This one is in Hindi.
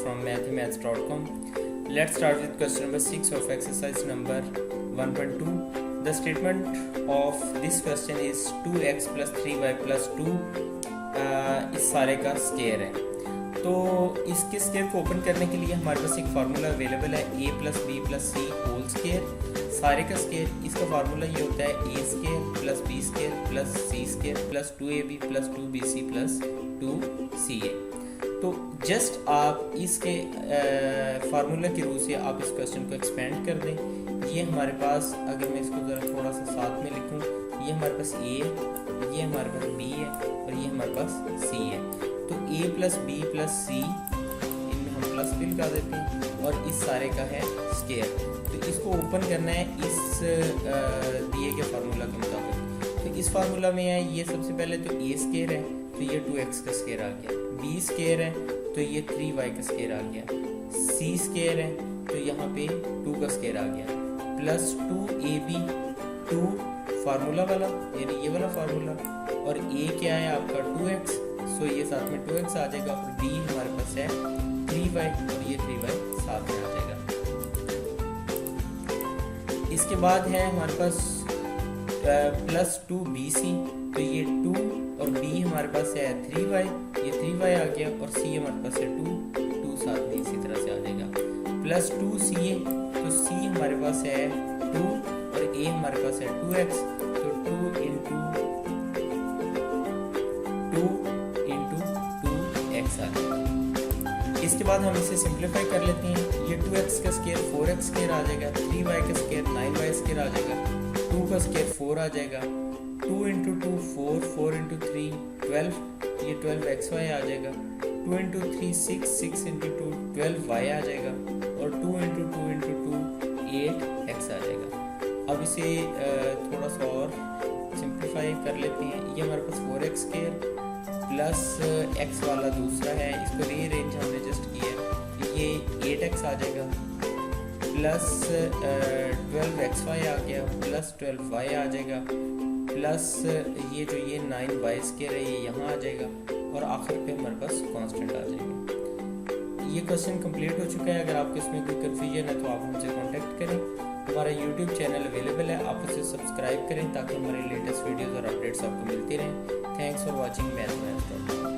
from mathemaths.com. Let's start with question number 6 of exercise number 1.2. The statement of this question is 2x plus 3y plus 2 इस सारे का स्केयर है। तो इसके स्केयर को ओपन करने के लिए हमारे पास एक फार्मूला अवेलेबल है a plus b plus c whole square सारे का स्केयर। इसका फार्मूला ये होता है a square plus b square plus c square plus 2ab plus 2bc plus 2ca। तो जस्ट आप इसके फार्मूला की रूह से आप इस क्वेश्चन को एक्सपेंड कर दें। ये हमारे पास, अगर मैं इसको ज़रा थोड़ा सा साथ में लिखूं, ये हमारे पास a है, ये हमारे पास b है और ये हमारे पास c है। तो a प्लस बी प्लस सी, इनमें हम प्लस भी लगा देते हैं और इस सारे का है स्केयर। तो इसको ओपन करना है इस दिए गए फार्मूला के मुताबिक। तो इस फार्मूला में है ये सबसे पहले तो a स्केयर है तो ये 2x का स्केयर आ गया, b स्केयर है तो ये 3y का स्केयर आ गया, c स्केयर है तो यहाँ पे 2 का स्केयर आ गया, प्लस 2ab 2 फार्मूला वाला यानी ये वाला फार्मूला, और a क्या है आपका 2x, सो ये साथ में 2x आ जाएगा, और b हमारे पास है 3y और ये 3y साथ में आ जाएगा। इसके बाद है हमारे पास प्लस 2bc, तो ये 2 और b हमारे पास है 3y, ये 3y आ गया, और c हमारे पास है 2 साथ में इसी तरह से आ जाएगा, प्लस 2ca, तो c हमारे पास है 2 और a हमारे पास है 2x, तो 2 इंटू 2x आ जाएगा। इसके बाद हम इसे सिंप्लीफाई कर लेते हैं। ये 2x का स्केयर 4x स्केयर आ जाएगा, 3y का स्केयर 9y स्केयर आ जाएगा, 2 का स्केयर 4 आ जाएगा, 2 इंटू 2 4, 4 इंटू 3 12, ये 12xy आ जाएगा, 2 इंटू 3 6, 6 इंटू 2 12y आ जाएगा, और 2 इंटू 2 इंटू 2 8x आ जाएगा। अब इसे थोड़ा सा और सिंप्लीफाई कर लेते हैं। ये हमारे पास 4x स्केयर प्लस x वाला दूसरा है, इसको रीअरेंज हमने जस्ट किया, ये 8x आ जाएगा, प्लस 12xy आ गया, प्लस 12y आ जाएगा, प्लस ये जो ये 9y स्केयर है ये यहाँ आ जाएगा, और आखिर पे हमारे पास कांस्टेंट आ जाएगा। ये क्वेश्चन कंप्लीट हो चुका है। अगर आपको इसमें कोई कन्फ्यूजन है तो आप हमसे कांटेक्ट करें। हमारा यूट्यूब चैनल अवेलेबल है, आप उसे सब्सक्राइब करें ताकि हमारे लेटेस्ट वीडियोज़ और अपडेट्स आपको मिलती रहें। Thanks for watching मैथमेथ्स।